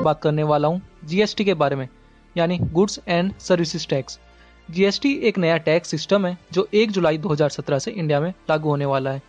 बात करने वाला हूँ जीएसटी के बारे में, यानी goods and services tax. GST एक नया टैक्स सिस्टम है जो 1 जुलाई 2017 से इंडिया में लागू होने वाला है।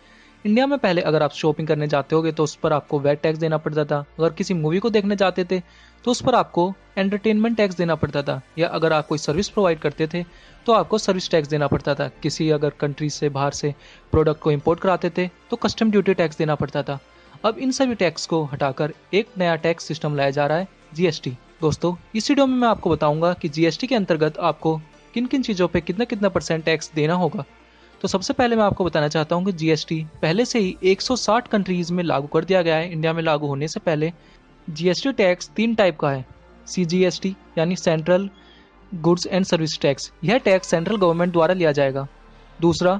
इंडिया में पहले अगर आप शॉपिंग करने जाते होगे तो उस पर आपको वैट टैक्स देना पड़ता था। अगर किसी मूवी को देखने जाते थे तो उस पर आपको एंटरटेनमेंट टैक्स देना पड़ता था, या अगर आप कोई सर्विस प्रोवाइड करते थे तो आपको सर्विस टैक्स देना पड़ता था। किसी अगर कंट्री से बाहर से प्रोडक्ट को इम्पोर्ट कराते थे तो कस्टम ड्यूटी टैक्स देना पड़ता था। अब इन सभी टैक्स को हटाकर एक नया टैक्स सिस्टम लाया जा रहा है, जीएसटी। दोस्तों, इस वीडियो में मैं आपको बताऊंगा कि जीएसटी के अंतर्गत आपको किन किन चीज़ों पे कितना कितना % टैक्स देना होगा। तो सबसे पहले मैं आपको बताना चाहता हूं कि जीएसटी पहले से ही 160 कंट्रीज में लागू कर दिया गया है। इंडिया में लागू होने से पहले जीएसटी टैक्स 3 टाइप का है। सीजीएसटी यानी central goods and service tax, यह टैक्स सेंट्रल गवर्नमेंट द्वारा लिया जाएगा। दूसरा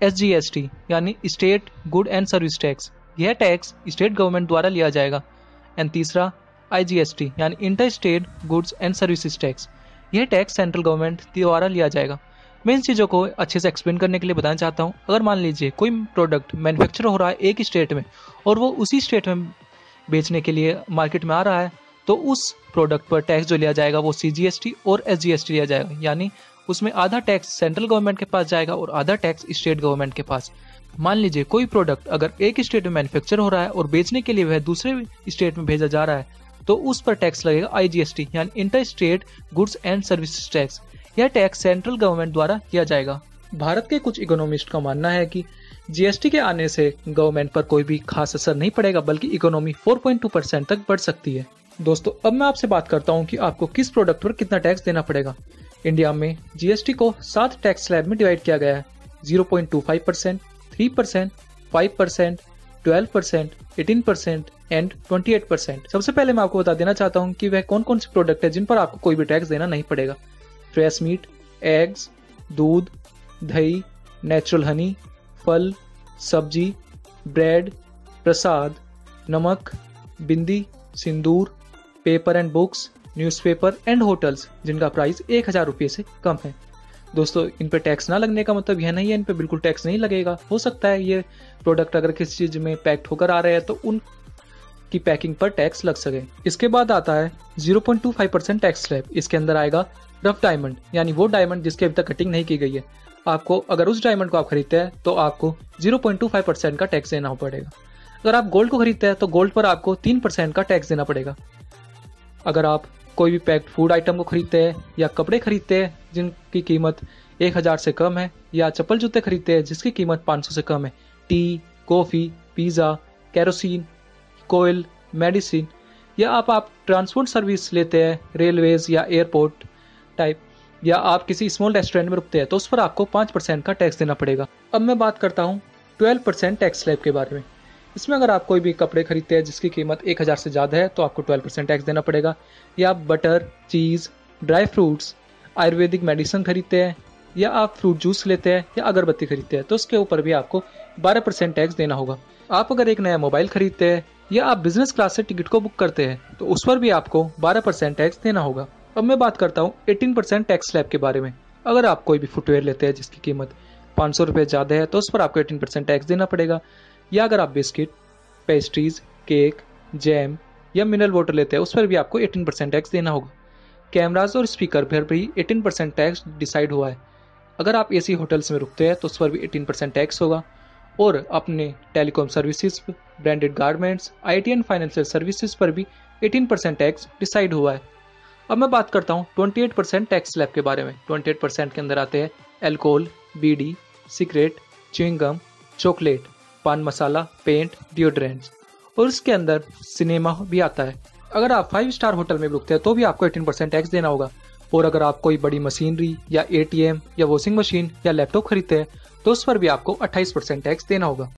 एसजीएसटी यानी state good and service tax, यह टैक्स स्टेट गवर्नमेंट द्वारा लिया जाएगा। एंड तीसरा आईजीएसटी यानी inter state goods and services tax, यह टैक्स सेंट्रल गवर्नमेंट द्वारा लिया जाएगा। मैं इन चीज़ों को अच्छे से एक्सप्लेन करने के लिए बताना चाहता हूँ। अगर मान लीजिए कोई प्रोडक्ट मैन्युफैक्चर हो रहा है एक स्टेट में और वो उसी स्टेट में बेचने के लिए मार्केट में आ रहा है, तो उस प्रोडक्ट पर टैक्स जो लिया जाएगा वो सीजीएसटी और एसजीएसटी लिया जाएगा, यानी उसमें आधा टैक्स सेंट्रल गवर्नमेंट के पास जाएगा और आधा टैक्स स्टेट गवर्नमेंट के पास। मान लीजिए कोई प्रोडक्ट अगर एक स्टेट में मैन्युफैक्चर हो रहा है और बेचने के लिए वह दूसरे स्टेट में भेजा जा रहा है, तो उस पर टैक्स लगेगा आईजीएसटी यानी inter state goods and services tax. यह टैक्स सेंट्रल गवर्नमेंट द्वारा किया जाएगा। भारत के कुछ इकोनॉमिस्ट का मानना है कि जीएसटी के आने से गवर्नमेंट पर कोई भी खास असर नहीं पड़ेगा, बल्कि इकोनॉमी 4.2% तक बढ़ सकती है। दोस्तों, अब मैं आपसे बात करता हूँ कि आपको किस प्रोडक्ट पर कितना टैक्स देना पड़ेगा। इंडिया में जीएसटी को 7 टैक्स स्लैब में डिवाइड किया गया है। 0.25%, 3%, 5%, 12%, 18% एंड 28%। सबसे पहले मैं आपको बता देना चाहता हूँ कि वह कौन कौन से प्रोडक्ट है जिन पर आपको कोई भी टैक्स देना नहीं पड़ेगा। फ्रेश मीट, एग्स, दूध, दही, नेचुरल हनी, फल, सब्जी, ब्रेड, प्रसाद, नमक, bindi, sindoor, paper and books, newspaper and hotels जिनका प्राइस 1000 रुपये से कम है। दोस्तों, इन पे टैक्स ना लगने का मतलब यह नहीं है इन पे बिल्कुल टैक्स नहीं लगेगा। हो सकता है ये प्रोडक्ट अगर किसी चीज़ में पैक्ड होकर आ रहे हैं तो उनकी पैकिंग पर टैक्स लग सके। इसके बाद आता है 0.25% टैक्स स्लैब। इसके अंदर आएगा रफ डायमंड, यानी वो डायमंड जिसकी अभी तक कटिंग नहीं की गई है। आपको अगर उस डायमंड को आप खरीदते हैं तो आपको 0.25% का टैक्स देना पड़ेगा। अगर आप गोल्ड को खरीदते हैं तो गोल्ड पर आपको 3% का टैक्स देना पड़ेगा। अगर आप कोई भी पैक्ड फूड आइटम को खरीदते हैं या कपड़े खरीदते हैं जिनकी कीमत 1000 से कम है, या चप्पल जूते खरीदते हैं जिसकी कीमत 500 से कम है, टी, कॉफ़ी, पिज़्ज़ा, केरोसिन, कोयल, मेडिसिन, या आप ट्रांसपोर्ट सर्विस लेते हैं रेलवेज या एयरपोर्ट टाइप, या आप किसी स्मॉल रेस्टोरेंट में रुकते हैं, तो उस पर आपको 5% का टैक्स देना पड़ेगा। अब मैं बात करता हूँ 12% टैक्स स्लैब के बारे में। इसमें अगर आप कोई भी कपड़े खरीदते हैं जिसकी कीमत 1000 से ज़्यादा है तो आपको 12% टैक्स देना पड़ेगा। या आप बटर, चीज़, ड्राई फ्रूट्स, आयुर्वेदिक मेडिसिन खरीदते हैं, या आप फ्रूट जूस लेते हैं या अगरबत्ती खरीदते हैं तो उसके ऊपर भी आपको 12% टैक्स देना होगा। आप अगर एक नया मोबाइल खरीदते हैं या आप बिजनेस क्लास से टिकट को बुक करते हैं तो उस पर भी आपको 12% टैक्स देना होगा। अब मैं बात करता हूँ 18% टैक्स स्लैब के बारे में। अगर आप कोई भी फुटवेयर लेते हैं जिसकी कीमत 500 रुपये ज़्यादा है तो उस पर आपको 18% टैक्स देना पड़ेगा। या अगर आप बिस्किट, पेस्ट्रीज, केक, जैम या मिनरल वाटर लेते हैं उस पर भी आपको 18% टैक्स देना होगा। कैमराज और स्पीकर पर भी 18% टैक्स डिसाइड हुआ है। अगर आप एसी होटल्स में रुकते हैं तो उस पर भी 18% टैक्स होगा। और अपने telecom services, branded garments, IT and financial services पर भी 18% टैक्स डिसाइड हुआ है। अब मैं बात करता हूँ 28% टैक्स स्लैब के बारे में। 28% के अंदर आते हैं अल्कोहल, बीड़ी, सिगरेट, च्युइंगम, चॉकलेट, पान मसाला, पेंट, डिओड्रेंट्स, और इसके अंदर सिनेमा भी आता है। अगर आप 5 स्टार होटल में रुकते हैं तो भी आपको 18% टैक्स देना होगा। और अगर आप कोई बड़ी मशीनरी या एटीएम या वॉशिंग मशीन या लैपटॉप खरीदते हैं तो उस पर भी आपको 28% टैक्स देना होगा।